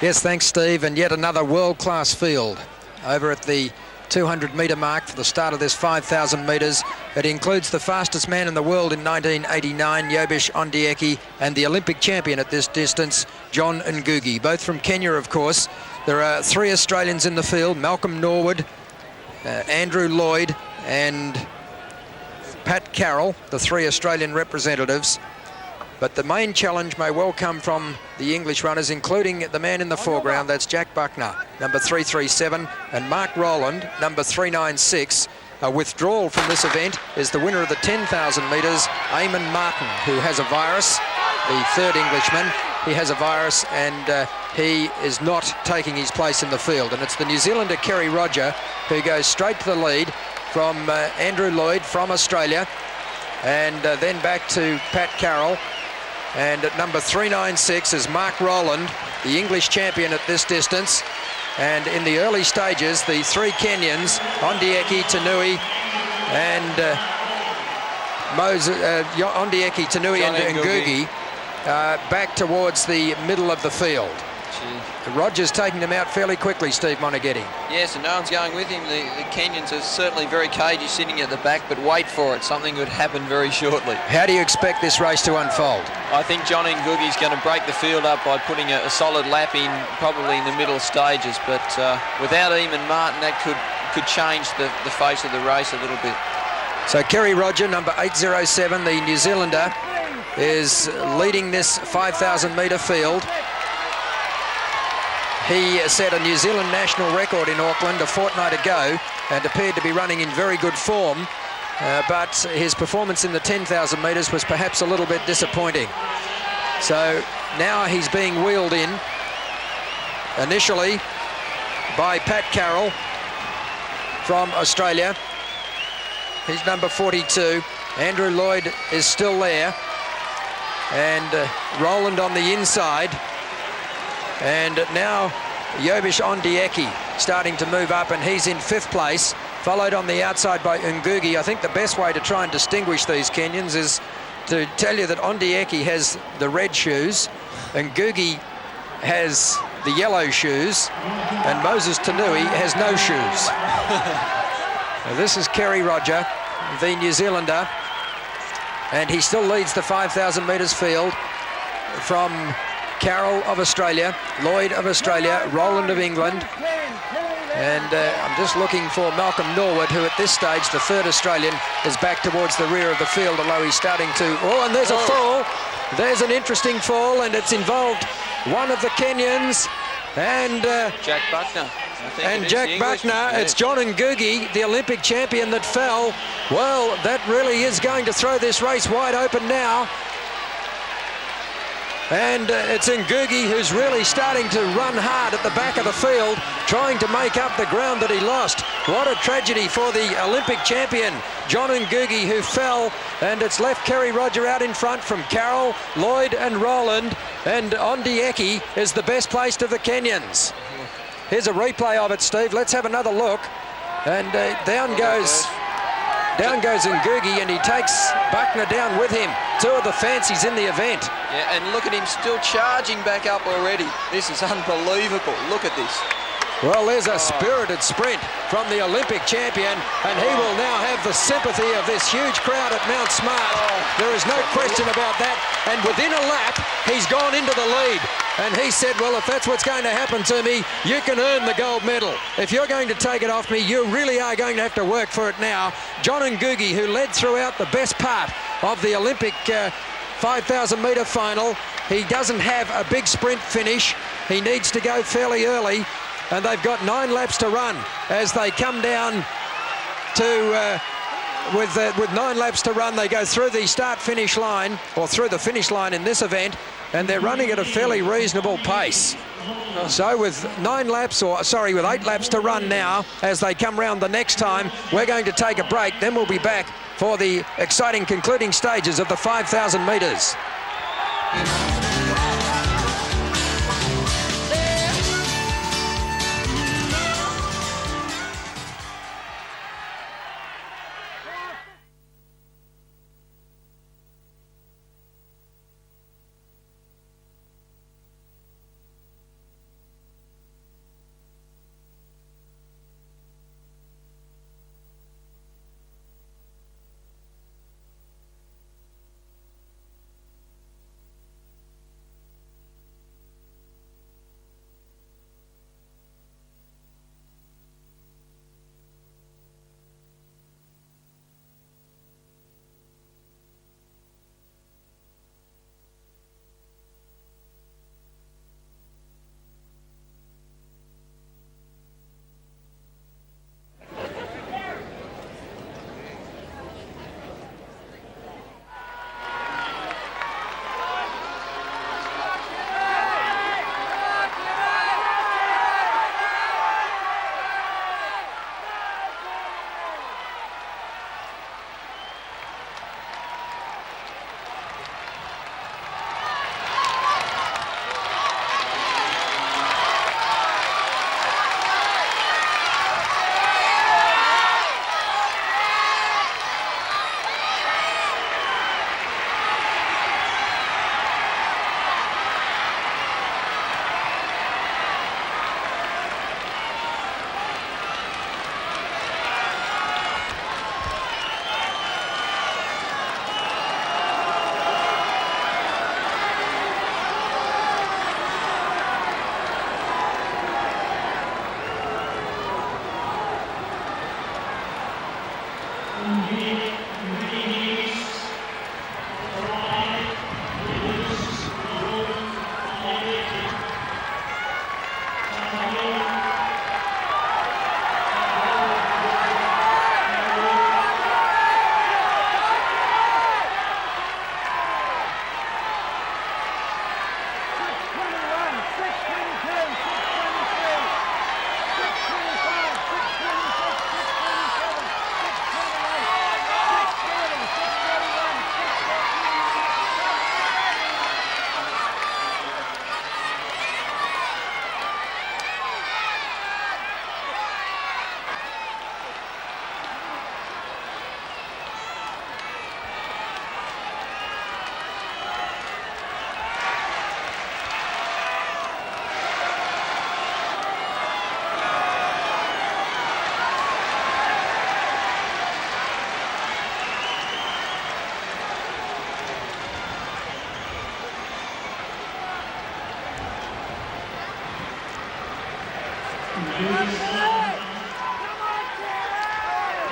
Yes, thanks, Steve. And yet another world-class field over at the 200-metre mark for the start of this 5,000 metres. It includes the fastest man in the world in 1989, Yobes Ondieki, and the Olympic champion at this distance, John Ngugi, both from Kenya, of course. There are 3 Australians in the field, Malcolm Norwood, Andy Lloyd and Pat Carroll, the 3 Australian representatives. But the main challenge may well come from the English runners, including the man in the foreground, that's Jack Buckner, number 337, and Mark Rowland, number 396. A withdrawal from this event is the winner of the 10,000 metres, Eamonn Martin, who has a virus, the 3rd Englishman. He has a virus and he is not taking his place in the field. And it's the New Zealander Kerry Rodger who goes straight to the lead from Andy Lloyd from Australia, and then back to Pat Carroll. And at number 396 is Mark Rowland, the English champion at this distance. And in the early stages, the 3 Kenyans, Ondieki, Tanui, and Ondieki, Tanui, and Ngugi, back towards the middle of the field. Rodger's taking them out fairly quickly, Steve Monaghetti. Yes, and no one's going with him. The Kenyans are certainly very cagey sitting at the back, but wait for it. Something could happen very shortly. How do you expect this race to unfold? I think John Ngugi's going to break the field up by putting a solid lap in, probably in the middle stages, but without Eamonn Martin, that could change the face of the race a little bit. So Kerry Rodger, number 807, the New Zealander, is leading this 5,000 metre field. He set a New Zealand national record in Auckland a fortnight ago and appeared to be running in very good form, but his performance in the 10,000 metres was perhaps a little bit disappointing. So now he's being wheeled in initially by Pat Carroll from Australia. He's number 42. Andy Lloyd is still there, and Rowland on the inside. And now Yobes Ondieki starting to move up, and he's in 5th place, followed on the outside by Ngugi. I think the best way to try and distinguish these Kenyans is to tell you that Ondieki has the red shoes, Ngugi has the yellow shoes, and Moses Tanui has no shoes. Now, this is Kerry Rodger, the New Zealander, and he still leads the 5,000 metres field from Carroll of Australia, Lloyd of Australia, Rowland of England, and I'm just looking for Malcolm Norwood, who at this stage, the 3rd Australian, is back towards the rear of the field, although he's starting to... Oh, and there's a fall. There's an interesting fall, and it's involved one of the Kenyans and... Jack Buckner. And Jack Buckner, it's John Ngugi, the Olympic champion, that fell. Well, that really is going to throw this race wide open now. And it's Ngugi who's really starting to run hard at the back of the field, trying to make up the ground that he lost. What a tragedy for the Olympic champion, John Ngugi, who fell, and it's left Kerry Rodger out in front from Carroll, Lloyd and Rowland, and Ondieki is the best placed of the Kenyans. Here's a replay of it, Steve. Let's have another look. And down goes Ngugi, and he takes Buckner down with him. 2 of the fancies in the event. Yeah, and look at him still charging back up already. This is unbelievable. Look at this. Well, there's a spirited sprint from the Olympic champion, and he will now have the sympathy of this huge crowd at Mount Smart. There is no question about that. And within a lap, he's gone into the lead. And he said, well, if that's what's going to happen to me, you can earn the gold medal. If you're going to take it off me, you really are going to have to work for it now. John Ngugi, who led throughout the best part of the Olympic 5,000 metre final, he doesn't have a big sprint finish. He needs to go fairly early, and they've got 9 laps to run as they come down to... With 9 laps to run, they go through the start-finish line, or through the finish line in this event, and they're running at a fairly reasonable pace. So with 8 laps to run now, as they come round the next time, we're going to take a break. Then we'll be back for the exciting concluding stages of the 5,000 metres.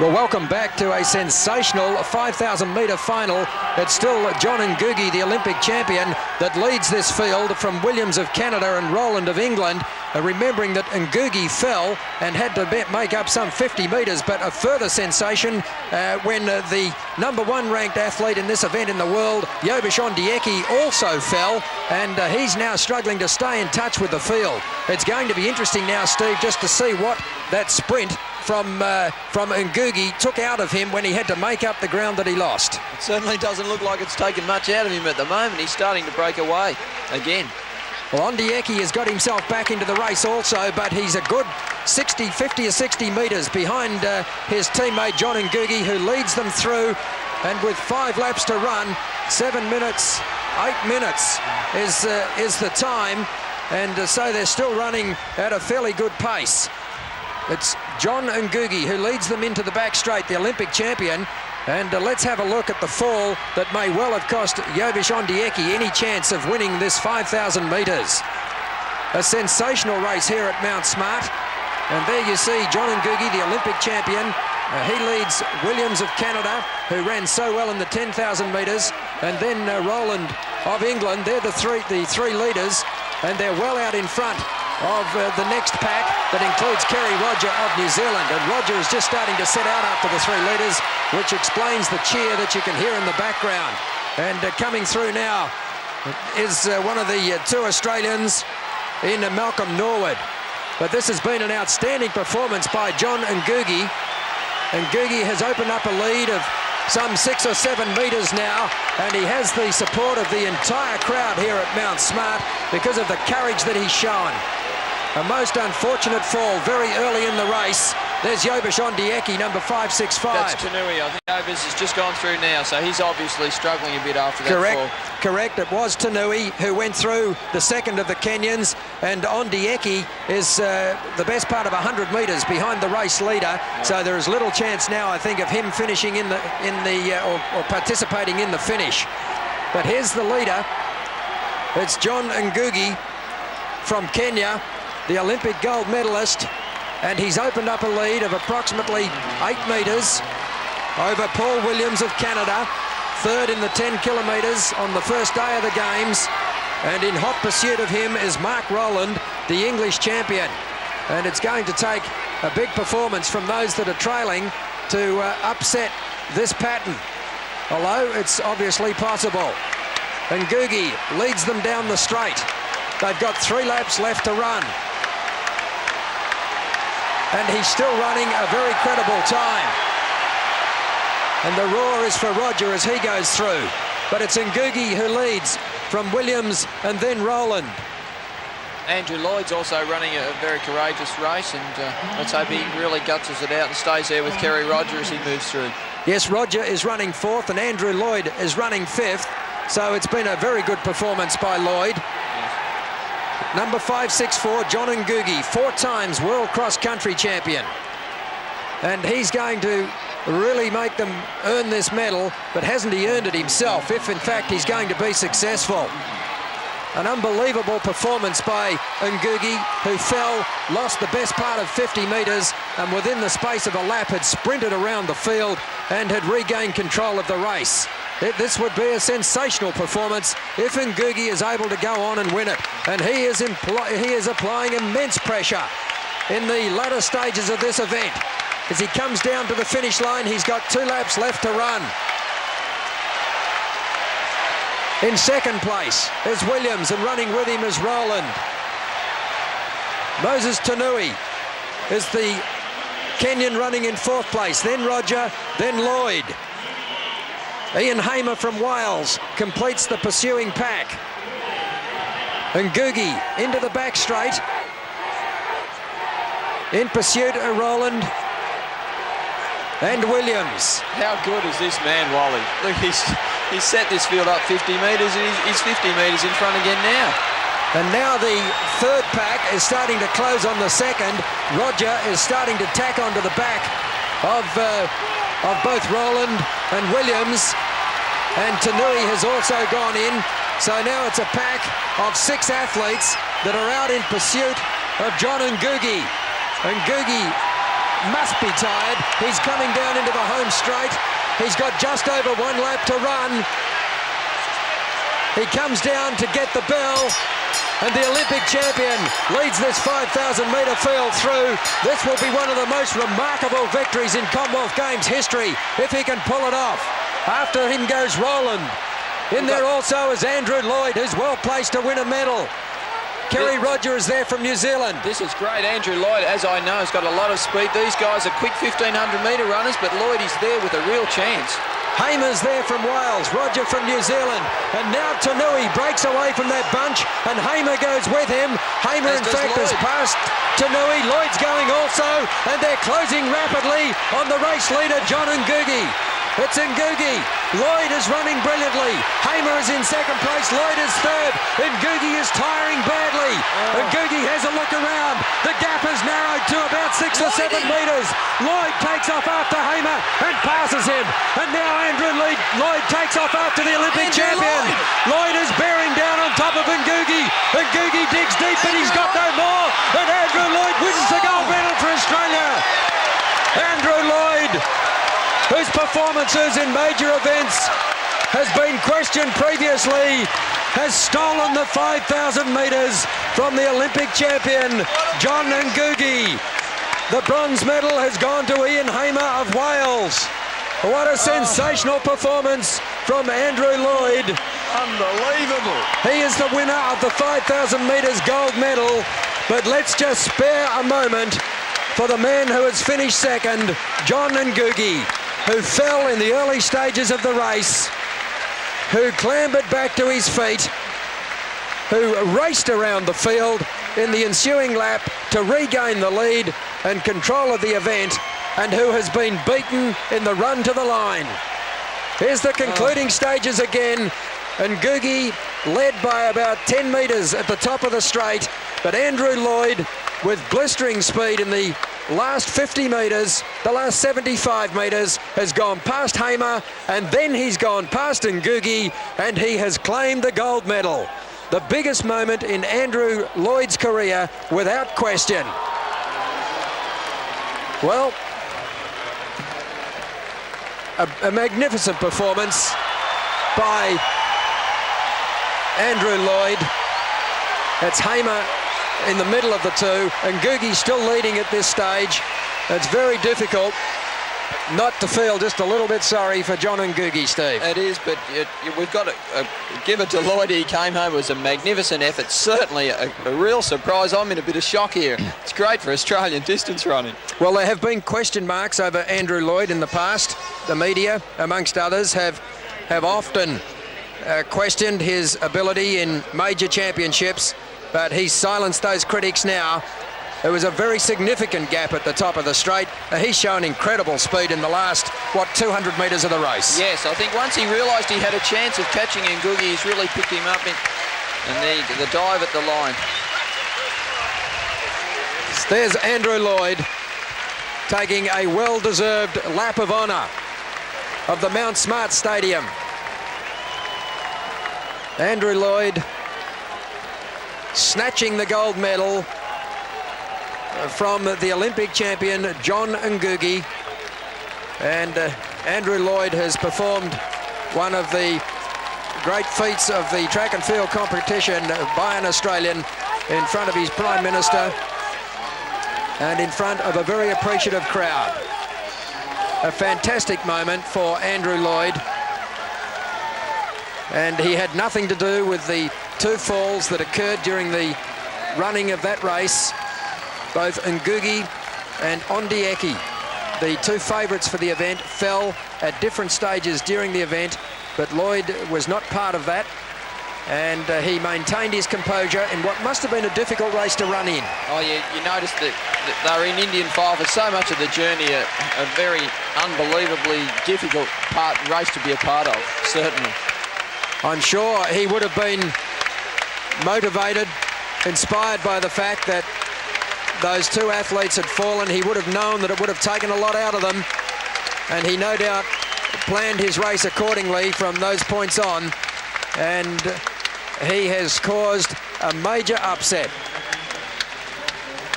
Well, welcome back to a sensational 5,000-metre final. It's still John Ngugi, the Olympic champion, that leads this field from Williams of Canada and Rowland of England. Remembering that Ngugi fell and had to make up some 50 metres, but a further sensation when the #1 ranked athlete in this event in the world, Yobes Ondieki, also fell, and he's now struggling to stay in touch with the field. It's going to be interesting now, Steve, just to see what that sprint from Ngugi took out of him when he had to make up the ground that he lost. It certainly doesn't look like it's taken much out of him at the moment. He's starting to break away again. Well, Ondieki has got himself back into the race also, but he's a good 50 or 60 metres behind his teammate John Ngugi, who leads them through, and with 5 laps to run, 7 minutes, 8 minutes is the time, and so they're still running at a fairly good pace. It's John Ngugi who leads them into the back straight, the Olympic champion. And let's have a look at the fall that may well have cost Yobes Ondieki any chance of winning this 5,000 metres. A sensational race here at Mount Smart. And there you see John Ngugi, the Olympic champion. He leads Williams of Canada, who ran so well in the 10,000 metres. And then Rowland of England. They're the three leaders. And they're well out in front of the next pack that includes Kerry, Rodger of New Zealand. And Rodger is just starting to set out after the 3 leaders, which explains the cheer that you can hear in the background. And coming through now is one of the 2 Australians in Malcolm Norwood. But this has been an outstanding performance by John Ngugi. Ngugi has opened up a lead of some 6 or 7 metres now, and he has the support of the entire crowd here at Mount Smart because of the courage that he's shown. A most unfortunate fall very early in the race. There's Yobes Ondieki, number 565. That's Tanui. I think Yobes has just gone through now, so he's obviously struggling a bit after that fall. Correct. It was Tanui who went through the second of the Kenyans, and Ondieki is the best part of 100 metres behind the race leader. Yeah. So there is little chance now, I think, of him finishing or participating in the finish. But here's the leader. It's John Ngugi from Kenya, the Olympic gold medalist, and he's opened up a lead of approximately 8 metres over Paul Williams of Canada, third in the 10 kilometres on the first day of the Games. And in hot pursuit of him is Mark Rowland, the English champion. And it's going to take a big performance from those that are trailing to upset this pattern, although it's obviously possible. Ngugi leads them down the straight. They've got 3 laps left to run. And he's still running a very credible time. And the roar is for Rodger as he goes through. But it's Ngugi who leads from Williams and then Rowland. Andrew Lloyd's also running a very courageous race, and let's hope he really guts it out and stays there with Kerry Rodger as he moves through. Yes, Rodger is running 4th and Andrew Lloyd is running 5th. So it's been a very good performance by Lloyd. Number 564, John Ngugi, 4 times world cross-country champion. And he's going to really make them earn this medal, but hasn't he earned it himself, if in fact he's going to be successful. An unbelievable performance by Ngugi, who fell, lost the best part of 50 metres, and within the space of a lap had sprinted around the field and had regained control of the race. This would be a sensational performance if Ngugi is able to go on and win it. And he is applying immense pressure in the latter stages of this event. As he comes down to the finish line, he's got 2 laps left to run. In second place is Williams, and running with him is Rowland. Moses Tanui is the Kenyan running in 4th place, then Rodger, then Lloyd. Ian Hamer from Wales completes the pursuing pack. Ngugi into the back straight. In pursuit of Rowland and Williams. How good is this man, Wally? Look, he's set this field up 50 metres, and he's 50 metres in front again now. And now the 3rd pack is starting to close on the 2nd. Rodger is starting to tack onto the back of both Rowland and Williams, and Tanui has also gone in. So now it's a pack of 6 athletes that are out in pursuit of John Ngugi. Ngugi must be tired. He's coming down into the home straight. He's got just over 1 lap to run. He comes down to get the bell, and the Olympic champion leads this 5,000-metre field through. This will be one of the most remarkable victories in Commonwealth Games history if he can pull it off. After him goes Rowland. In there also is Andrew Lloyd, who's well placed to win a medal. Kerry Rodger is there from New Zealand. This is great. Andrew Lloyd, as I know, has got a lot of speed. These guys are quick 1,500-metre runners, but Lloyd is there with a real chance. Hamer's there from Wales, Rodger from New Zealand, and now Tanui breaks away from that bunch, and Hamer goes with him. Hamer, in fact, has passed Tanui. Lloyd's going also, and they're closing rapidly on the race leader, John Ngugi. It's Ngugi. Lloyd is running brilliantly. Hamer is in second place. Lloyd is third. Ngugi is tiring badly. Ngugi has a look around. The gap has narrowed to about 6 or 7 metres. Lloyd takes off after Hamer and passes him. And now Andrew Lloyd takes off after the Olympic champion. Lloyd is bearing down on top of Ngugi. Ngugi digs deep, but he's got no more. And Andrew Lloyd wins the gold medal for Australia. Andrew Lloyd, whose performances in major events has been questioned previously, has stolen the 5,000 metres from the Olympic champion, John Ngugi. The bronze medal has gone to Ian Hamer of Wales. What a sensational performance from Andrew Lloyd. Unbelievable. He is the winner of the 5,000 metres gold medal, but let's just spare a moment for the man who has finished second, John Ngugi, who fell in the early stages of the race, who clambered back to his feet, who raced around the field in the ensuing lap to regain the lead and control of the event, and who has been beaten in the run to the line. Here's the concluding stages again. Ngugi led by about 10 metres at the top of the straight, but Andrew Lloyd, with blistering speed in the last 50 metres, the last 75 metres, has gone past Hamer, and then he's gone past Ngugi, and he has claimed the gold medal. The biggest moment in Andrew Lloyd's career, without question. Well, a magnificent performance by Andrew Lloyd. It's Hamer in the middle of the two, and Ngugi still leading at this stage. It's very difficult not to feel just a little bit sorry for John Ngugi, Steve. It is, but we've got to give it to Lloyd. He came home. It was a magnificent effort. Certainly a real surprise. I'm in a bit of shock here. It's great for Australian distance running. Well, there have been question marks over Andrew Lloyd in the past. The media, amongst others, have often questioned his ability in major championships, but he's silenced those critics now. There was a very significant gap at the top of the straight. He's shown incredible speed in the last, 200 metres of the race. Yes, I think once he realised he had a chance of catching Ngugi, he's really picked him up and the dive at the line. There's Andrew Lloyd taking a well-deserved lap of honour of the Mount Smart Stadium. Andrew Lloyd snatching the gold medal from the Olympic champion John Ngugi, and Andrew Lloyd has performed one of the great feats of the track and field competition by an Australian in front of his Prime Minister and in front of a very appreciative crowd. A fantastic moment for Andrew Lloyd, and he had nothing to do with the two falls that occurred during the running of that race. Both Ngugi and Ondieki, the two favourites for the event, fell at different stages during the event, but Lloyd was not part of that, and he maintained his composure in what must have been a difficult race to run in. Oh yeah, you noticed that they were in Indian file for so much of the journey, a very unbelievably difficult race to be a part of, certainly. I'm sure he would have been motivated, inspired by the fact that those two athletes had fallen. He would have known that it would have taken a lot out of them, and he no doubt planned his race accordingly from those points on, and he has caused a major upset.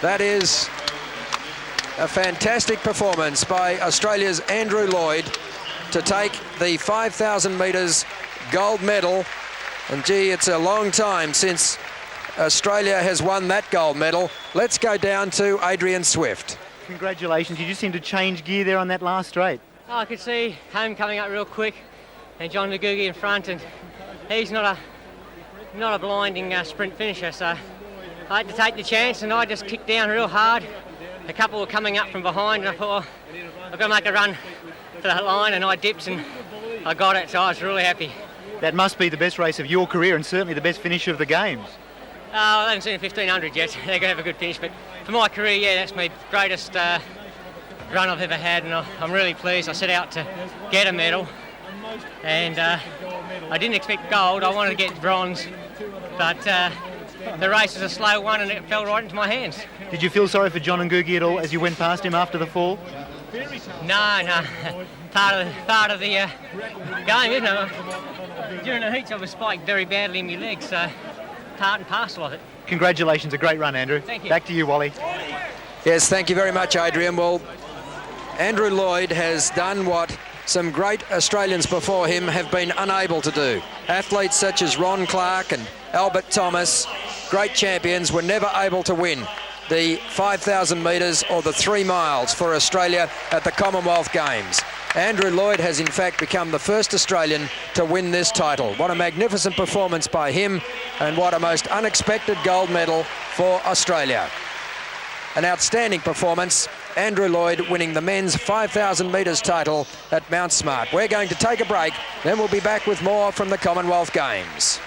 That is a fantastic performance by Australia's Andrew Lloyd to take the 5,000 metres gold medal. And gee, it's a long time since Australia has won that gold medal. Let's go down to Adrian Swift. Congratulations, you just seemed to change gear there on that last straight. Oh, I could see home coming up real quick and John Ngugi in front, and he's not a blinding sprint finisher, so I had to take the chance and I just kicked down real hard. A couple were coming up from behind and I thought, well, I've got to make a run for that line, and I dipped and I got it, so I was really happy. That must be the best race of your career and certainly the best finish of the games. I haven't seen a 1500 yet. They're going to have a good finish, but for my career, yeah, that's my greatest run I've ever had, and I'm really pleased. I set out to get a medal, and I didn't expect gold. I wanted to get bronze, but the race was a slow one, and it fell right into my hands. Did you feel sorry for John Ngugi at all as you went past him after the fall? No. Part of the game, isn't it? During the heats, I was spiked very badly in my legs, so part and parcel of it. Congratulations, a great run, Andrew. Thank you. Back to you, Wally. Yes, thank you very much, Adrian. Well, Andrew Lloyd has done what some great Australians before him have been unable to do. Athletes such as Ron Clark and Albert Thomas, great champions, were never able to win the 5,000 metres or the 3 miles for Australia at the Commonwealth Games. Andrew Lloyd has in fact become the first Australian to win this title. What a magnificent performance by him, and what a most unexpected gold medal for Australia. An outstanding performance. Andrew Lloyd winning the men's 5,000 metres title at Mount Smart. We're going to take a break, then we'll be back with more from the Commonwealth Games.